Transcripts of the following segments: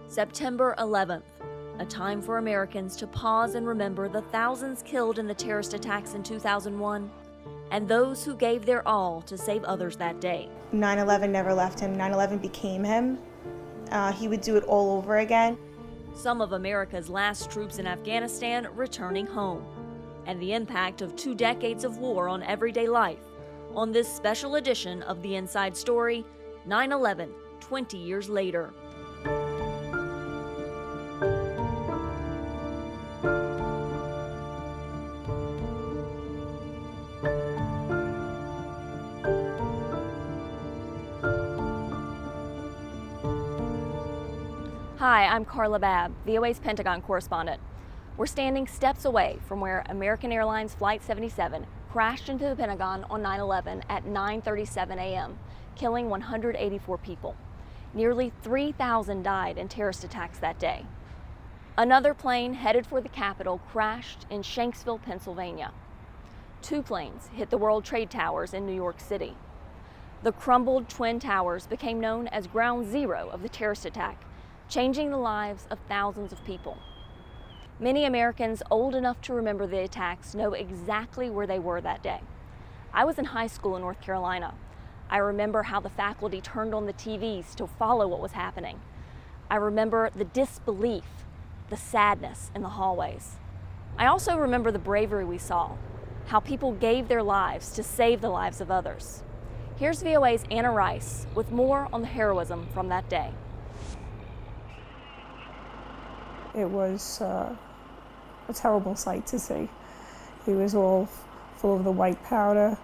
September 11th, a time for Americans to pause and remember the thousands killed in the terrorist attacks in 2001 and those who gave their all to save others that day. 9/11 never left him. 9/11 became him. He would do it all over again. Some of America's last troops in Afghanistan returning home, and the impact of 2 decades of war on everyday life on this special edition of The Inside Story, 9/11, 20 years later. Hi, I'm Carla Babb, VOA's Pentagon correspondent. We're standing steps away from where American Airlines Flight 77 crashed into the Pentagon on 9/11 at 9:37 a.m., killing 184 people. Nearly 3,000 died in terrorist attacks that day. Another plane headed for the Capitol crashed in Shanksville, Pennsylvania. 2 planes hit the World Trade Towers in New York City. The crumbled Twin Towers became known as Ground Zero of the terrorist attack, changing the lives of thousands of people. Many Americans old enough to remember the attacks know exactly where they were that day. I was in high school in North Carolina. I remember how the faculty turned on the TVs to follow what was happening. I remember the disbelief, the sadness in the hallways. I also remember the bravery we saw, how people gave their lives to save the lives of others. Here's VOA's Anna Rice with more on the heroism from that day. It was a terrible sight to see. He was all full of the white powder.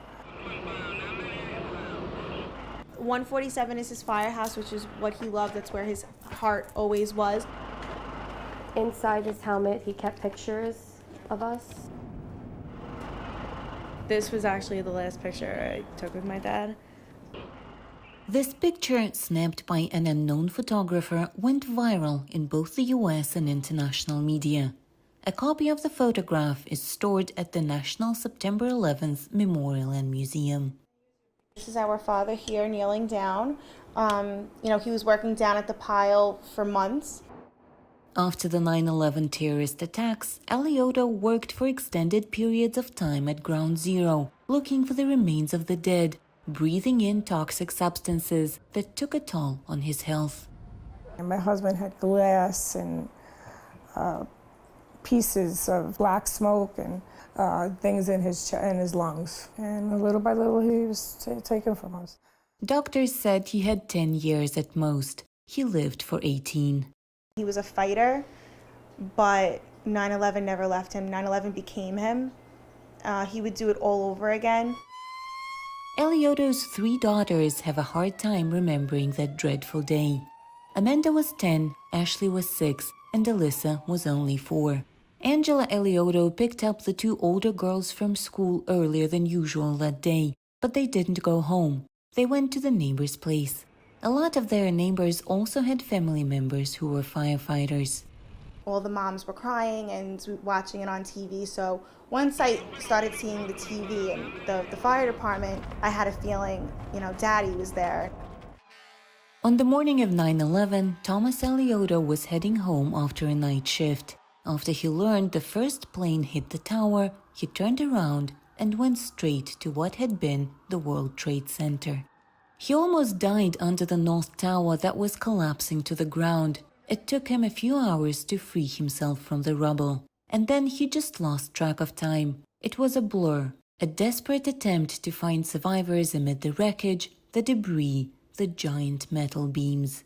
147 is his firehouse, which is what he loved. That's where his heart always was. Inside his helmet, he kept pictures of us. This was actually the last picture I took with my dad. This picture, snapped by an unknown photographer, went viral in both the US and international media. A copy of the photograph is stored at the National September 11th Memorial and Museum. This is our father here kneeling down. He was working down at the pile for months. After the 9/11 terrorist attacks, Alioto worked for extended periods of time at Ground Zero, looking for the remains of the dead, breathing in toxic substances that took a toll on his health. And my husband had glass and pieces of black smoke and things in his lungs. And little by little, he was taken from us. Doctors said he had 10 years at most. He lived for 18. He was a fighter, but 9/11 never left him. 9/11 became him. He would do it all over again. Alioto's 3 daughters have a hard time remembering that dreadful day. Amanda was 10, Ashley was 6, and Alyssa was only 4. Angela Alioto picked up the 2 older girls from school earlier than usual that day, but they didn't go home. They went to the neighbor's place. A lot of their neighbors also had family members who were firefighters. All the moms were crying and watching it on TV, so once I started seeing the TV and the fire department, I had a feeling, Daddy was there. On the morning of 9/11, Thomas Alioto was heading home after a night shift. After he learned the first plane hit the tower, he turned around and went straight to what had been the World Trade Center. He almost died under the North Tower that was collapsing to the ground. It took him a few hours to free himself from the rubble. And then he just lost track of time. It was a blur, a desperate attempt to find survivors amid the wreckage, the debris, the giant metal beams.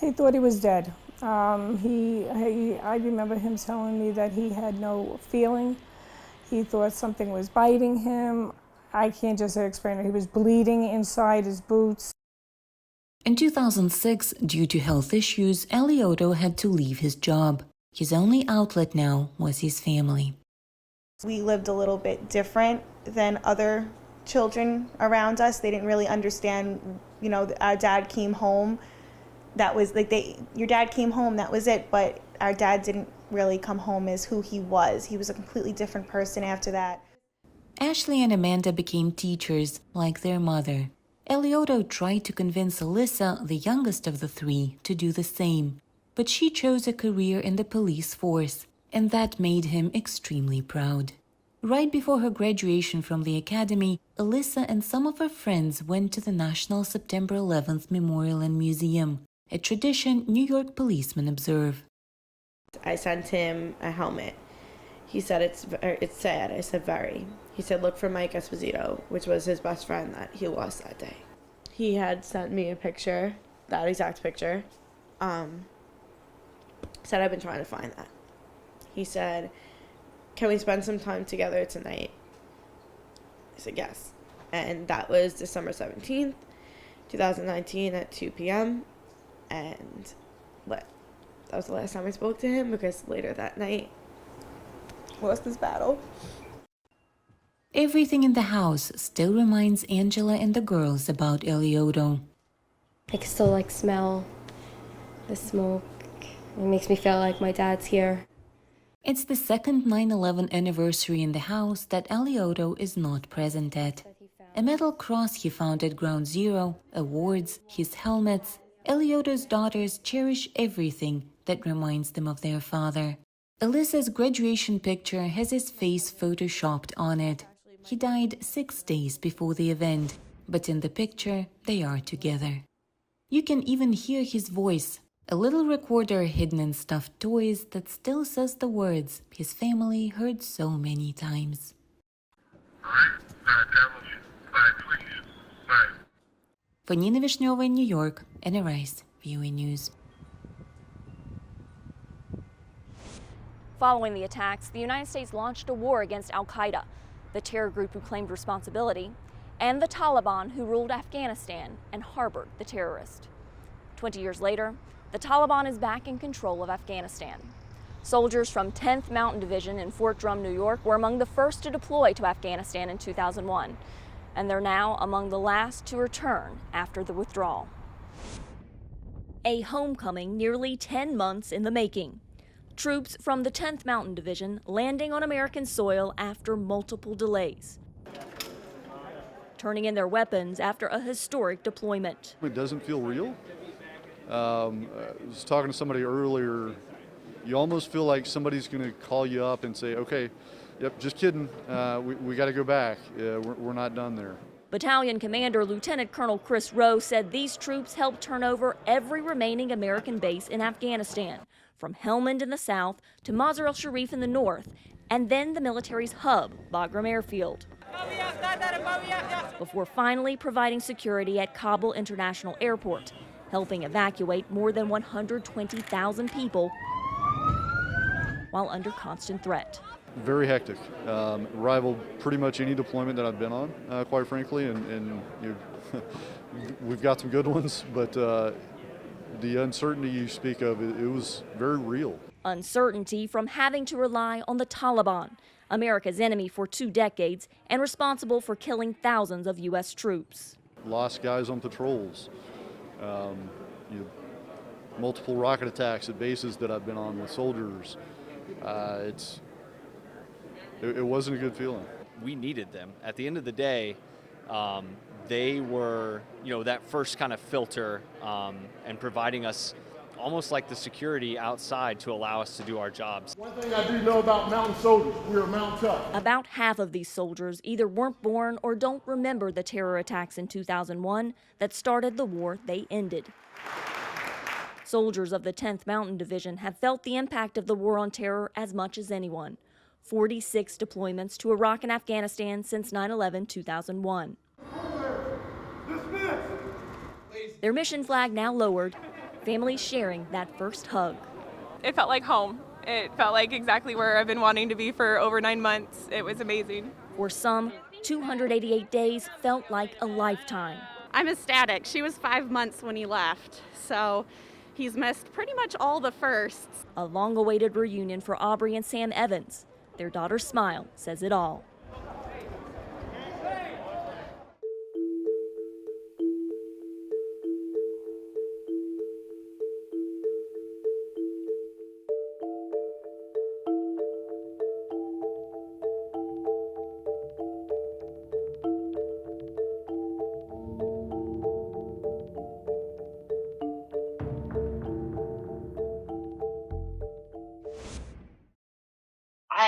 He thought he was dead. I remember him telling me that he had no feeling. He thought something was biting him. I can't just explain it. He was bleeding inside his boots. In 2006, due to health issues, Alioto had to leave his job. His only outlet now was his family. We lived a little bit different than other children around us. They didn't really understand, our dad came home. That was your dad came home, that was it. But our dad didn't really come home as who he was. He was a completely different person after that. Ashley and Amanda became teachers like their mother. Eliotto tried to convince Alyssa, the youngest of the three, to do the same, but she chose a career in the police force, and that made him extremely proud. Right before her graduation from the academy, Alyssa and some of her friends went to the National September 11th Memorial and Museum, a tradition New York policemen observe. I sent him a helmet. He said, it's sad. I said, very. He said, look for Mike Esposito, which was his best friend that he lost that day. He had sent me a picture, that exact picture. Said, I've been trying to find that. He said, can we spend some time together tonight? I said, yes. And that was December 17th, 2019 at 2 p.m. And that was the last time I spoke to him, because later that night, lost this battle. Everything in the house still reminds Angela and the girls about Eliotto. I can still smell the smoke. It makes me feel like my dad's here. It's the second 9/11 anniversary in the house that Eliotto is not present at. A metal cross he found at Ground Zero, awards, his helmets. Eliotto's daughters cherish everything that reminds them of their father. Alyssa's graduation picture has his face photoshopped on it. He died 6 days before the event, but in the picture they are together. You can even hear his voice, a little recorder hidden in stuffed toys that still says the words his family heard so many times. For Nina Vishneva in New York, Anna Rice, VOA News. Following the attacks, the United States launched a war against al-Qaeda, the terror group who claimed responsibility, and the Taliban, who ruled Afghanistan and harbored the terrorist. 20 years later, the Taliban is back in control of Afghanistan. Soldiers from 10th Mountain Division in Fort Drum, New York, were among the first to deploy to Afghanistan in 2001, and they're now among the last to return after the withdrawal. A homecoming nearly 10 months in the making. Troops from the 10th Mountain Division landing on American soil after multiple delays, turning in their weapons after a historic deployment. It doesn't feel real. I was talking to somebody earlier. You almost feel like somebody's going to call you up and say, okay, yep, just kidding, we got to go back. We're not done there. Battalion Commander Lieutenant Colonel Chris Rowe said these troops helped turn over every remaining American base in Afghanistan, from Helmand in the south to Mazar al-Sharif in the north, and then the military's hub, Bagram Airfield, before finally providing security at Kabul International Airport, helping evacuate more than 120,000 people while under constant threat. Very hectic. Rivaled pretty much any deployment that I've been on, quite frankly, and we've got some good ones, but the uncertainty you speak of, it was very real. Uncertainty from having to rely on the Taliban, America's enemy for 2 decades and responsible for killing thousands of U.S. troops. Lost guys on patrols, multiple rocket attacks at bases that I've been on with soldiers. It wasn't a good feeling. We needed them. At the end of the day, they were, that first kind of filter and providing us almost like the security outside to allow us to do our jobs. One thing I do know about mountain soldiers, we are mountain tough. About half of these soldiers either weren't born or don't remember the terror attacks in 2001 that started the war they ended. Soldiers of the 10th Mountain Division have felt the impact of the war on terror as much as anyone. 46 deployments to Iraq and Afghanistan since 9/11-2001. Their mission flag now lowered, families sharing that first hug. It felt like home. It felt like exactly where I've been wanting to be for over 9 months. It was amazing. For some, 288 days felt like a lifetime. I'm ecstatic. She was 5 months when he left, so he's missed pretty much all the firsts. A long-awaited reunion for Aubrey and Sam Evans. Their daughter's smile says it all.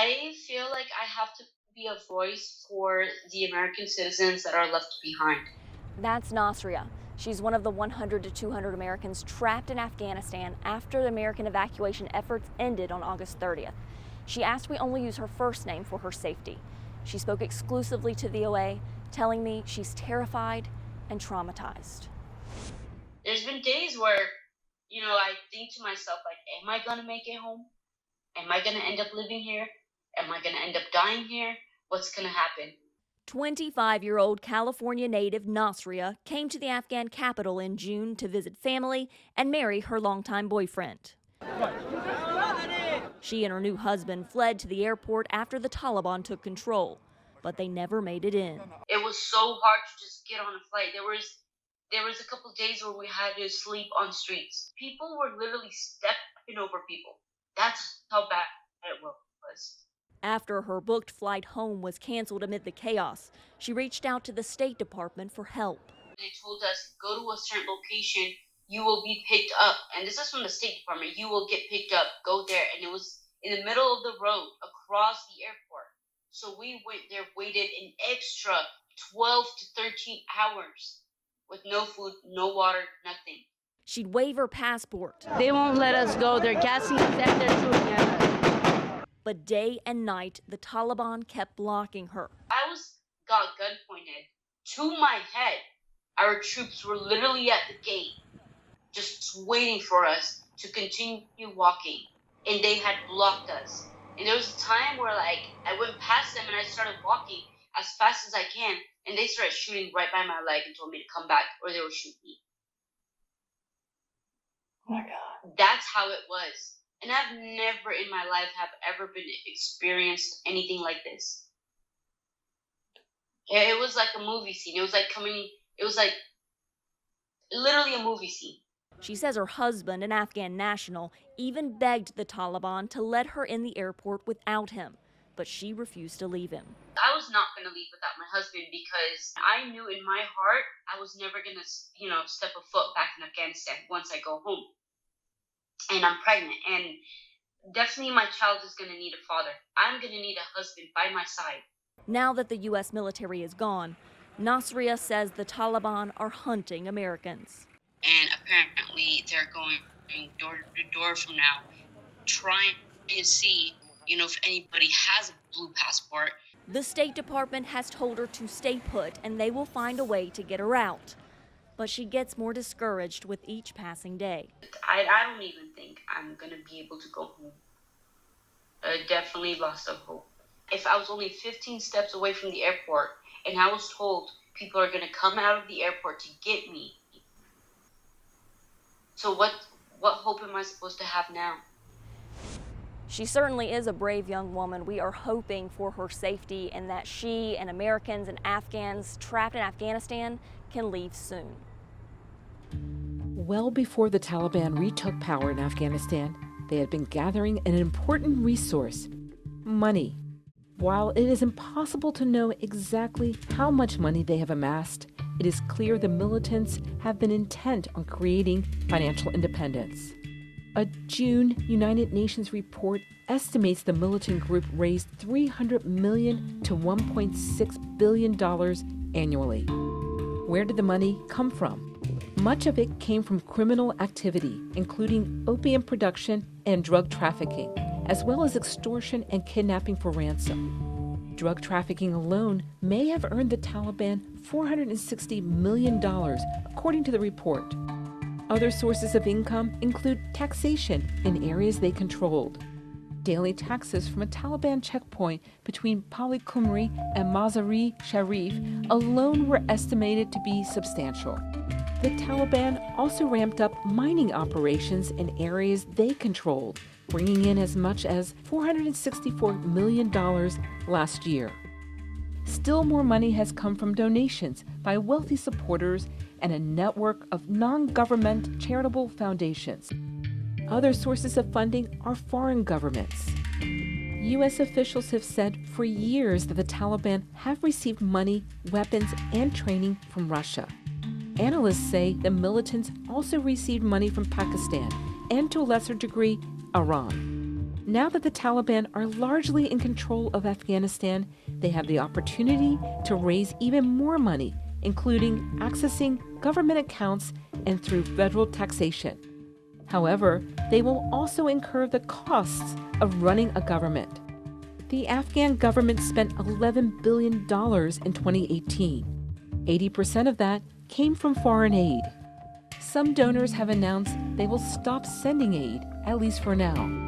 I feel like I have to be a voice for the American citizens that are left behind. That's Nasria. She's one of the 100 to 200 Americans trapped in Afghanistan after the American evacuation efforts ended on August 30th. She asked we only use her first name for her safety. She spoke exclusively to VOA, telling me she's terrified and traumatized. There's been days where, I think to myself, like, am I going to make it home? Am I going to end up living here? Am I going to end up dying here? What's going to happen? 25-year-old California native Nasria came to the Afghan capital in June to visit family and marry her longtime boyfriend. She and her new husband fled to the airport after the Taliban took control, but they never made it in. It was so hard to just get on a flight. There was a couple of days where we had to sleep on streets. People were literally stepping over people. That's how bad it was. After her booked flight home was canceled amid the chaos, she reached out to the State Department for help. They told us, go to a certain location, you will be picked up. And this is from the State Department. You will get picked up. Go there. And it was in the middle of the road across the airport. So we went there, waited an extra 12 to 13 hours with no food, no water, nothing. She'd wave her passport. They won't let us go. They're gassing us and they're shooting at us. But day and night, the Taliban kept blocking her. I got gun pointed to my head. Our troops were literally at the gate, just waiting for us to continue walking. And they had blocked us. And there was a time where, I went past them and I started walking as fast as I can. And they started shooting right by my leg and told me to come back or they would shoot me. Oh my God. That's how it was. And I've never in my life have ever been experienced anything like this. It was like a movie scene. It was like literally a movie scene. She says her husband, an Afghan national, even begged the Taliban to let her in the airport without him, but she refused to leave him. I was not going to leave without my husband because I knew in my heart I was never going to, step a foot back in Afghanistan once I go home. And I'm pregnant, and definitely my child is going to need a father. I'm going to need a husband by my side. Now that the U.S. military is gone, Nasria says the Taliban are hunting Americans. And apparently they're going door to door from now, trying to see, if anybody has a blue passport. The State Department has told her to stay put, and they will find a way to get her out. But she gets more discouraged with each passing day. I don't even think I'm going to be able to go home. I definitely lost of hope. If I was only 15 steps away from the airport and I was told people are going to come out of the airport to get me, so what hope am I supposed to have now? She certainly is a brave young woman. We are hoping for her safety and that she and Americans and Afghans trapped in Afghanistan can leave soon. Well before the Taliban retook power in Afghanistan, they had been gathering an important resource, money. While it is impossible to know exactly how much money they have amassed, it is clear the militants have been intent on creating financial independence. A June United Nations report estimates the militant group raised $300 million to $1.6 billion annually. Where did the money come from? Much of it came from criminal activity, including opium production and drug trafficking, as well as extortion and kidnapping for ransom. Drug trafficking alone may have earned the Taliban $460 million, according to the report. Other sources of income include taxation in areas they controlled. Daily taxes from a Taliban checkpoint between Pali Kumri and Mazar-e Sharif alone were estimated to be substantial. The Taliban also ramped up mining operations in areas they controlled, bringing in as much as $464 million last year. Still more money has come from donations by wealthy supporters and a network of non-government charitable foundations. Other sources of funding are foreign governments. U.S. officials have said for years that the Taliban have received money, weapons, and training from Russia. Analysts say the militants also received money from Pakistan and, to a lesser degree, Iran. Now that the Taliban are largely in control of Afghanistan, they have the opportunity to raise even more money, including accessing government accounts and through federal taxation. However, they will also incur the costs of running a government. The Afghan government spent $11 billion in 2018. 80% of that came from foreign aid. Some donors have announced they will stop sending aid, at least for now.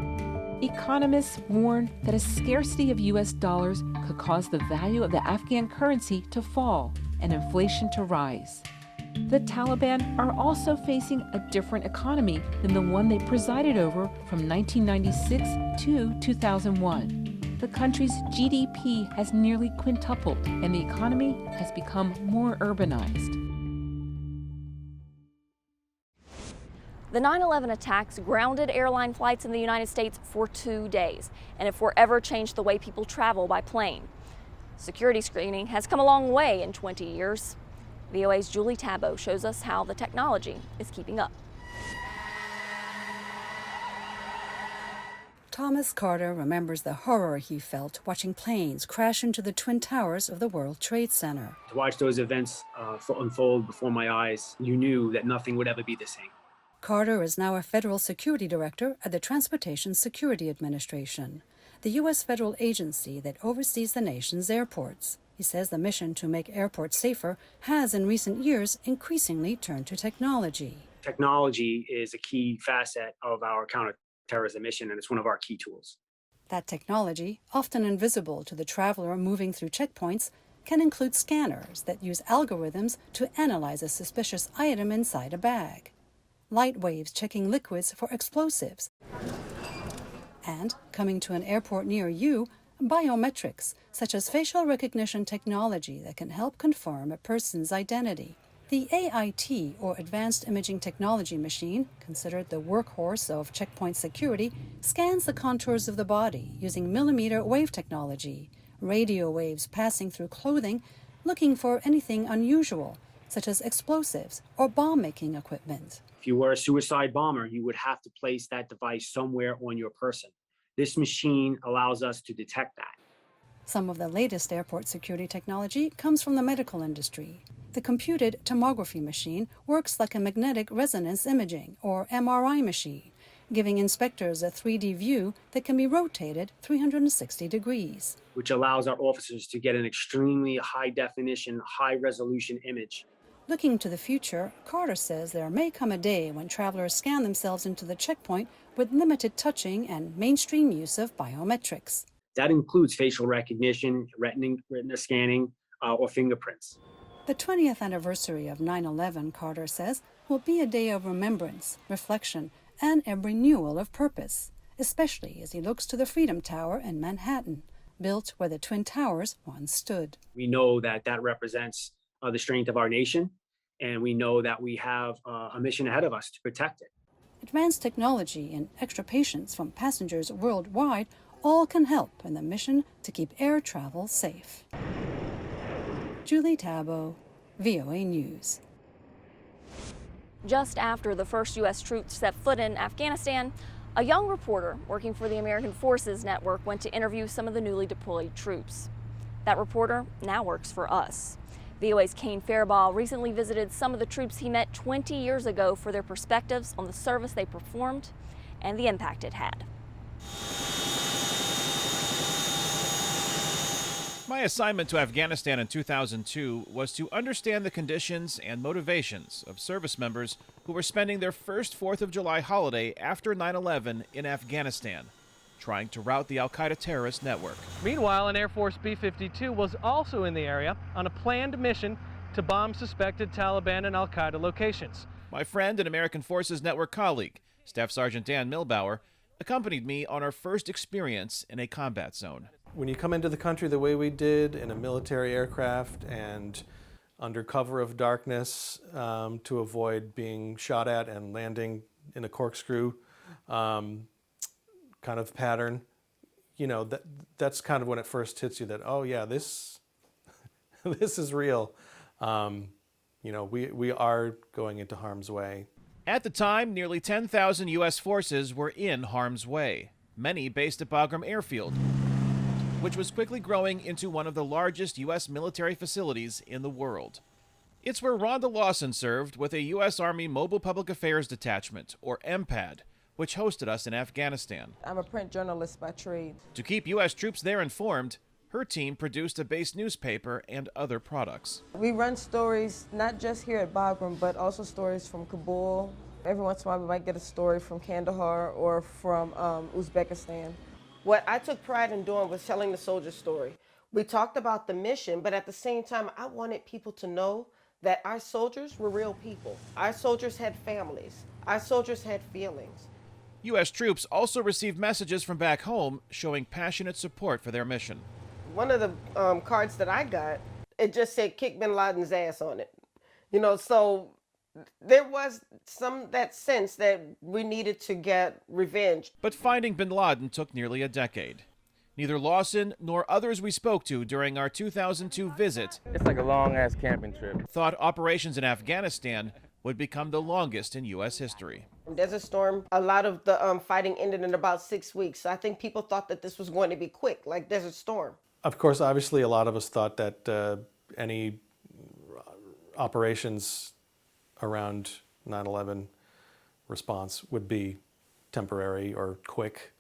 Economists warn that a scarcity of U.S. dollars could cause the value of the Afghan currency to fall and inflation to rise. The Taliban are also facing a different economy than the one they presided over from 1996 to 2001. The country's GDP has nearly quintupled, and the economy has become more urbanized. The 9/11 attacks grounded airline flights in the United States for 2 days and have forever changed the way people travel by plane. Security screening has come a long way in 20 years. VOA's Julie Tabo shows us how the technology is keeping up. Thomas Carter remembers the horror he felt watching planes crash into the Twin Towers of the World Trade Center. To watch those events unfold before my eyes, you knew that nothing would ever be the same. Carter is now a federal security director at the Transportation Security Administration, the U.S. federal agency that oversees the nation's airports. He says the mission to make airports safer has in recent years increasingly turned to technology. Technology is a key facet of our counterterrorism mission, and it's one of our key tools. That technology, often invisible to the traveler moving through checkpoints, can include scanners that use algorithms to analyze a suspicious item inside a bag. Light waves checking liquids for explosives. And, coming to an airport near you, biometrics, such as facial recognition technology that can help confirm a person's identity. The AIT, or Advanced Imaging Technology machine, considered the workhorse of checkpoint security, scans the contours of the body using millimeter wave technology, radio waves passing through clothing, looking for anything unusual, such as explosives or bomb-making equipment. If you were a suicide bomber, you would have to place that device somewhere on your person. This machine allows us to detect that. Some of the latest airport security technology comes from the medical industry. The computed tomography machine works like a magnetic resonance imaging, or MRI machine, giving inspectors a 3D view that can be rotated 360 degrees. Which allows our officers to get an extremely high-definition, high-resolution image. Looking to the future, Carter says there may come a day when travelers scan themselves into the checkpoint with limited touching and mainstream use of biometrics. That includes facial recognition, retina scanning, or fingerprints. The 20th anniversary of 9/11, Carter says, will be a day of remembrance, reflection, and a renewal of purpose, especially as he looks to the Freedom Tower in Manhattan, built where the Twin Towers once stood. We know that that represents the strength of our nation, and we know that we have a mission ahead of us to protect it. Advanced technology and extra patience from passengers worldwide all can help in the mission to keep air travel safe. Julie Tabo, VOA News. Just after the first U.S. troops set foot in Afghanistan, a young reporter working for the American Forces Network went to interview some of the newly deployed troops. That reporter now works for us. VOA's Kane Faribault recently visited some of the troops he met 20 years ago for their perspectives on the service they performed and the impact it had. My assignment to Afghanistan in 2002 was to understand the conditions and motivations of service members who were spending their first 4th of July holiday after 9/11 in Afghanistan, trying to rout the al-Qaeda terrorist network. Meanwhile, an Air Force B-52 was also in the area on a planned mission to bomb suspected Taliban and al-Qaeda locations. My friend and American Forces Network colleague, Staff Sergeant Dan Milbauer, accompanied me on our first experience in a combat zone. When you come into the country the way we did, in a military aircraft and under cover of darkness to avoid being shot at and landing in a corkscrew kind of pattern, you know, that's kind of when it first hits you that, oh yeah, this is real. You know, we are going into harm's way. At the time, nearly 10,000 U.S. forces were in harm's way. many based at Bagram Airfield, which was quickly growing into one of the largest U.S. military facilities in the world. It's where Rhonda Lawson served with a U.S. Army Mobile Public Affairs Detachment, or MPAD, which hosted us in Afghanistan. I'm a print journalist by trade. To keep U.S. troops there informed, her team produced a base newspaper and other products. We run stories not just here at Bagram, but also stories from Kabul. Every once in a while we might get a story from Kandahar or from Uzbekistan. What I took pride in doing was telling the soldier story. We talked about the mission, but at the same time, I wanted people to know that our soldiers were real people. Our soldiers had families. Our soldiers had feelings. U.S. troops also received messages from back home showing passionate support for their mission. One of the cards that I got, it just said kick bin Laden's ass on it. You know, so there was that sense that we needed to get revenge. But finding bin Laden took nearly a decade. Neither Lawson nor others we spoke to during our 2002 visit, it's like a long-ass camping trip, thought operations in Afghanistan would become the longest in U.S. history. Desert Storm, a lot of the fighting ended in about 6 weeks. So I think people thought that this was going to be quick, like Desert Storm. Of course, obviously, a lot of us thought that any operations around 9/11 response would be temporary or quick.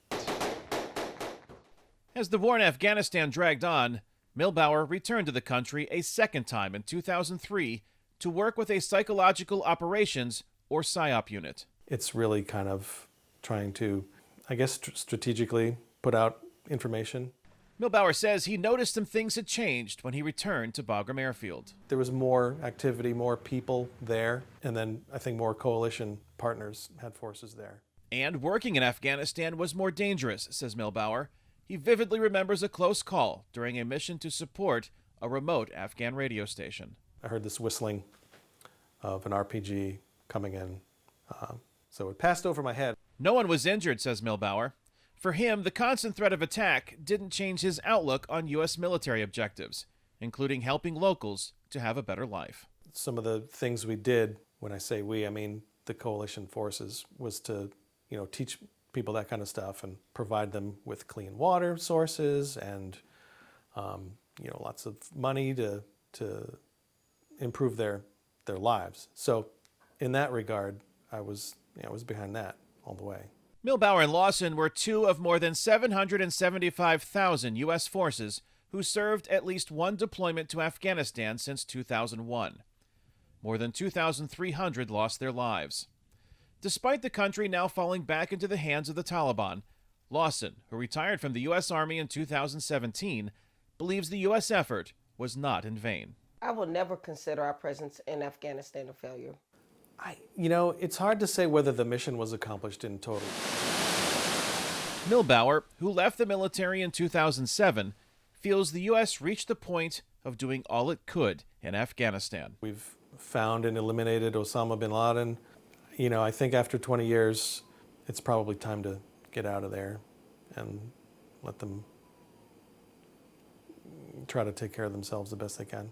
As the war in Afghanistan dragged on, Milbauer returned to the country a second time in 2003 to work with a psychological operations or PSYOP unit. It's really kind of trying to, I guess, strategically put out information. Milbauer says he noticed some things had changed when he returned to Bagram Airfield. There was more activity, more people there, and then I think more coalition partners had forces there. And working in Afghanistan was more dangerous, says Milbauer. He vividly remembers a close call during a mission to support a remote Afghan radio station. I heard this whistling of an RPG coming in, so it passed over my head. No one was injured, says Milbauer. For him, the constant threat of attack didn't change his outlook on U.S. military objectives, including helping locals to have a better life. Some of the things we did, when I say we, I mean the coalition forces, was to, teach people that kind of stuff and provide them with clean water sources and, lots of money to improve their lives. So in that regard, I was behind that all the way. Milbauer and Lawson were two of more than 775,000 U.S. forces who served at least one deployment to Afghanistan since 2001. More than 2,300 lost their lives. Despite the country now falling back into the hands of the Taliban, Lawson, who retired from the U.S. Army in 2017, believes the U.S. effort was not in vain. I will never consider our presence in Afghanistan a failure. It's hard to say whether the mission was accomplished in total. Milbauer, who left the military in 2007, feels the U.S. reached the point of doing all it could in Afghanistan. We've found and eliminated Osama bin Laden. I think after 20 years, it's probably time to get out of there and let them try to take care of themselves the best they can.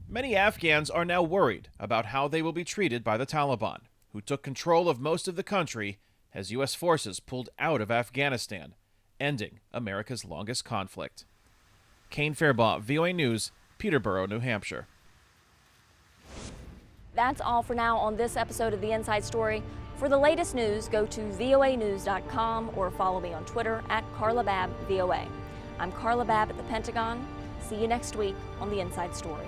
Many Afghans are now worried about how they will be treated by the Taliban, who took control of most of the country as U.S. forces pulled out of Afghanistan, ending America's longest conflict. Kane Fairbaugh, VOA News, Peterborough, New Hampshire. That's all for now on this episode of The Inside Story. For the latest news, go to voanews.com or follow me on Twitter @CarlaBabbVOA. I'm Carla Babb at the Pentagon. See you next week on The Inside Story.